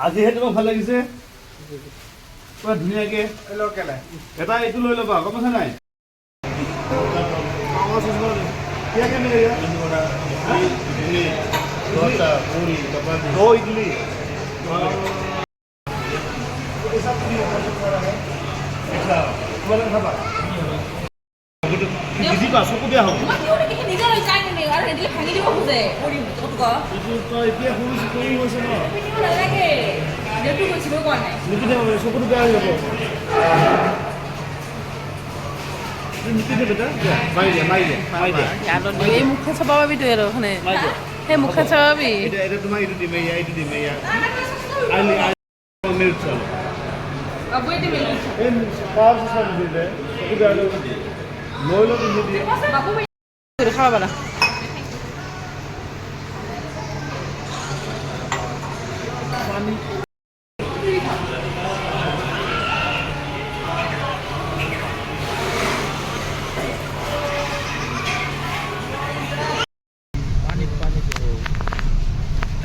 আজিহে তোমাক ভাল লাগিছে পুৰা ধুনীয়াকে এটা এইটো লৈ ল'বা গম পাইছা নাই दो इडली চকু বেয়া হ'ব চকুটো বেয়া হৈ যাব এই মুখে চাবাবি তুই আৰু মানে সেই মুখে চাবাবি এটা তোমাৰ এইটো দিমে এইটো দিমে খাব পাৰা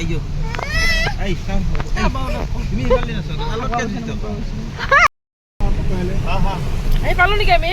ayo ay kam ini kali na sana alot ka dito aha ay palu ni kami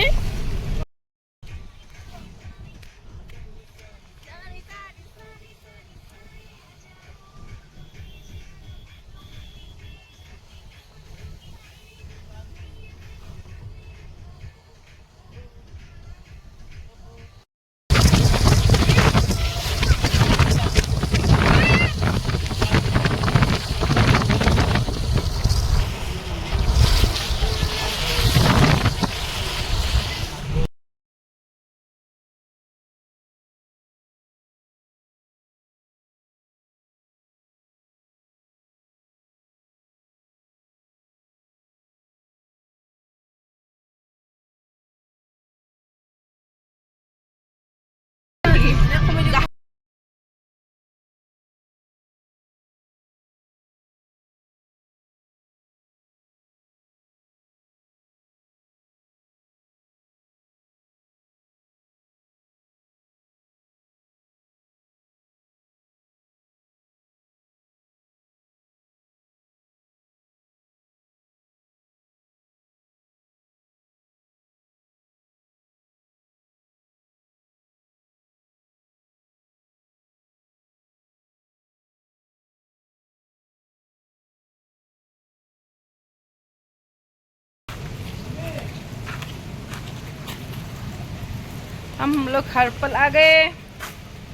हम लोग हरपल आ गए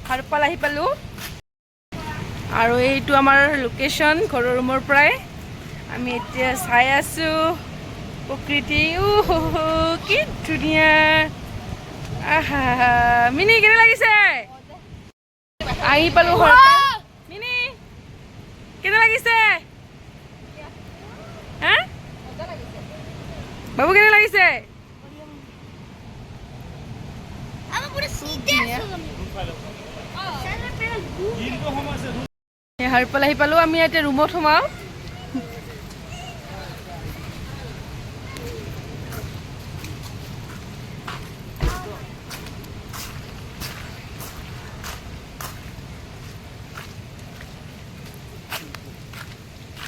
हरपल आহি পালো আৰু এইটো আমাৰ লোকেশন ঘৰৰ ৰুমৰ পৰাই আমি এতিয়া চাই আছো প্ৰকৃতি কি ধুনীয়া আহা মিনি কেনে লাগিছে আহি পালো হৰপল মিনি কেনে লাগিছে হা বাবু কেনে লাগিছে হৰপল আহি পালো আমি এতিয়া ৰুমত সোমাও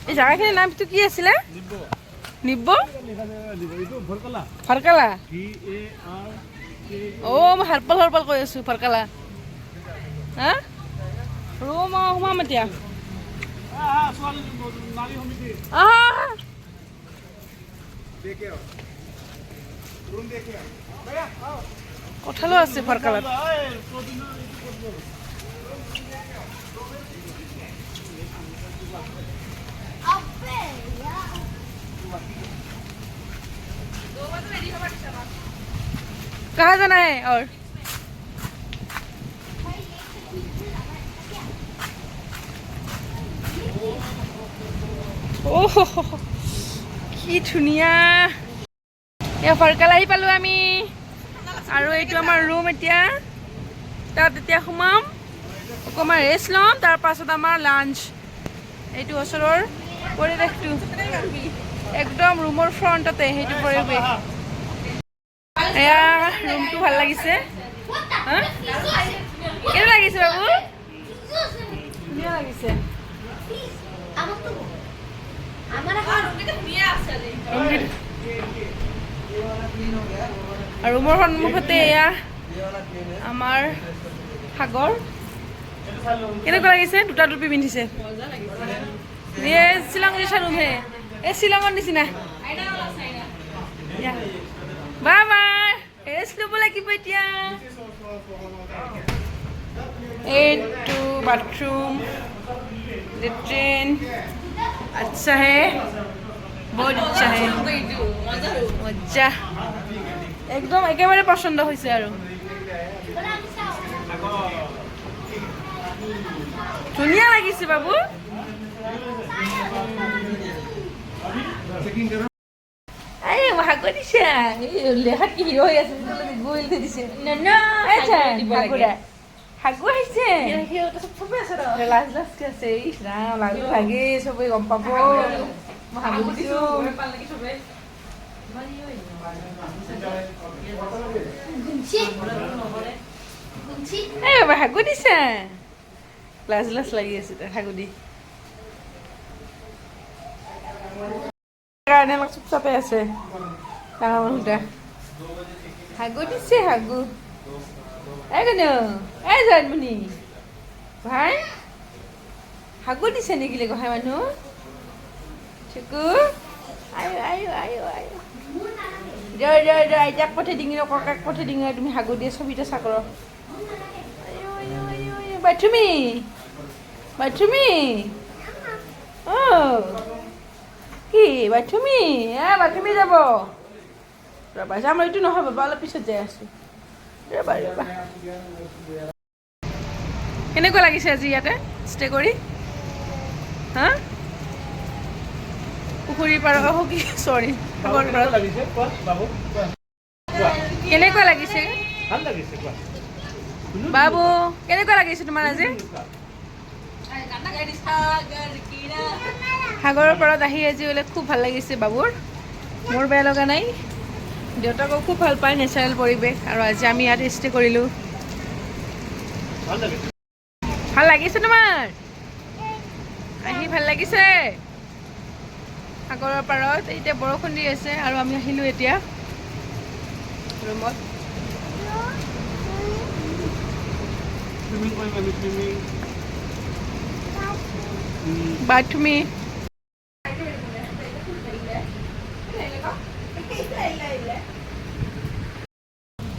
এই জায়গাখিনিৰ নামটো কি আছিলে নিব্ব ফাৰকালা মই হৰপল হৰপল কৈ আছো ফাৰকালা হা ৰুম সোমাম এতিয়া কঁঠালো আছে ফাৰকালাত कहाँ जाना है और কি ধুনীয়া এয়া ফাৰকালা আহি পালো আমি আৰু এইটো আমাৰ ৰুম এতিয়া তাত এতিয়া সোমাম অকণমান ৰেষ্ট ল'ম তাৰ পাছত আমাৰ লাঞ্চ এইটো ওচৰৰ পৰিৱেশটো একদম ৰুমৰ ফ্ৰণ্টতে সেইটো পৰিৱেশ এয়া ৰুমটো ভাল লাগিছে হা লাগিছে বাবু ধুনীয়া লাগিছে আৰু ৰুমৰ সন্মুখতে এয়া আমাৰ সাগৰ কেনেকুৱা লাগিছে দুটা টুপি পিন্ধিছে শ্বিলং নিচিনা ৰুমহে এই শ্বিলঙৰ নিচিনা বাই বাই ৰেষ্ট ল'ব লাগিব এতিয়া এইটো বাথৰুম লেট্ৰিন আচ্ছা হে বহুত আচ্ছা হে মজা একদম একেবাৰে পচন্দ হৈছে আৰু ধুনীয়া লাগিছে বাবু ভাগৰ দিছে লেখাত কি হিৰ হৈ আছে গৈ দিছে সাগু আহিছে লাজ লাজকে আছে লাগু লাগে চবে গম পাব মই সাগু দিছো সাগু দিছে লাজ লাজ লাগি আছে তাৰ সাগু দি কাৰণে অলপ চুপ চাপে আছে ডাঙৰ মানুহটা সাগু দিছে সাগু এই কেনে এই জন্মনি ভাই সাগু দিছে নেকি গোহাঁই মানুহ চিকু আয়ো আয়ো আয়ো আয়ো আইতাক পঠাই দিঙি ককাক পঠাই দিঙি তুমি সাগু দিয়ে ছবিটা চাকৰ বাথৰুমি বাথৰুমি কি বাথৰুমি বাথৰুমি যাব ৰ'বা যাম এইটো নহয় বাবা অলপ পিছত যাই আছো ৰ'বা ৰ'বা কেনেকুৱা লাগিছে আজি ইয়াতে ষ্টে কৰি হা পুখুৰীৰ পাৰ কি চৰি কেনেকুৱা লাগিছে বাবু কেনেকুৱা লাগিছে তোমাৰ আজি সাগৰৰ পাৰত আহি আজি বোলে খুব ভাল লাগিছে বাবুৰ মোৰ বেয়া লগা নাই দেউতাকো খুব ভাল পায় নেচাৰেল পৰিৱেশ আৰু আজি আমি ইয়াত ষ্টে কৰিলোঁ ভাল লাগিছে তোমাৰ আহি ভাল লাগিছে সাগৰৰ পাৰত এতিয়া বৰষুণ দি আছে আৰু আমি আহিলোঁ এতিয়া ৰুমত বাথৰুমি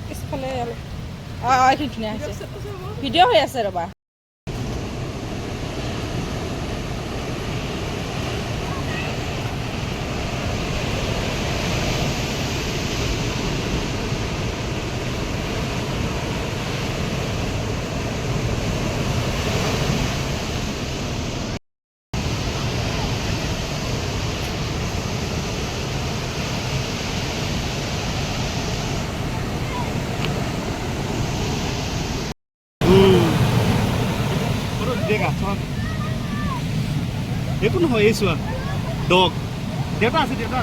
পিছফালে এইটো ধুনীয়া হৈছে ভিডিঅ' হৈ আছে ৰ'বা একো নহয় এই চোৱা ডগ দেউতা আছে দেউতা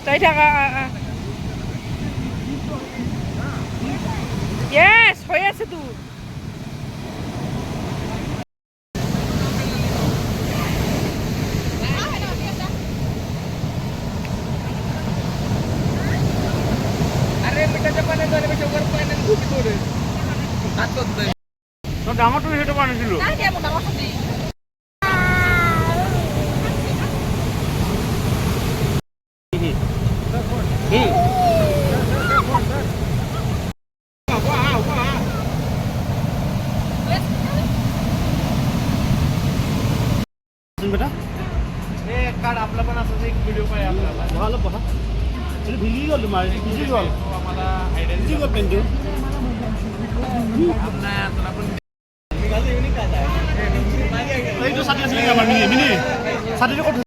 Tới thằng yes, হয়ে আছে তো আরে বেটা জাপানে ধরে বেটা ওর প্ল্যান খুব করে কাট করতে তো ডামাটো হেটো বানাইছিল না কেমন আমার সাথে किती गॉल आम्हाला आयडिया किती गॉल पेंटू आपला आपण এইটো ছাতি আছিল আমাৰ মিনি ছাতিটো ক'ত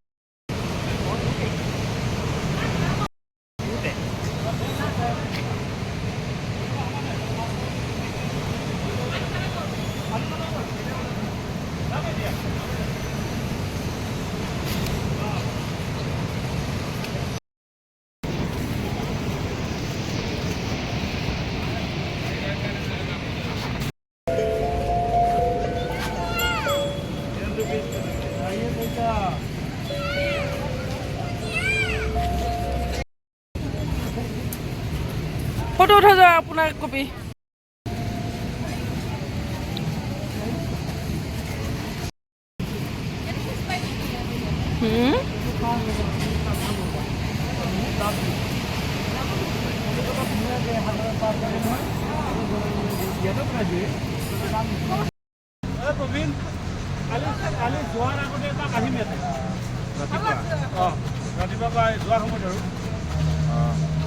ফটো উঠা যাওক আপোনাৰ কপি প্ৰবীণ কালি যোৱাৰ আগতে এটা আহিম ইয়াতে ৰাতিপুৱা ৰাতিপুৱা যোৱাৰ সময়ত আৰু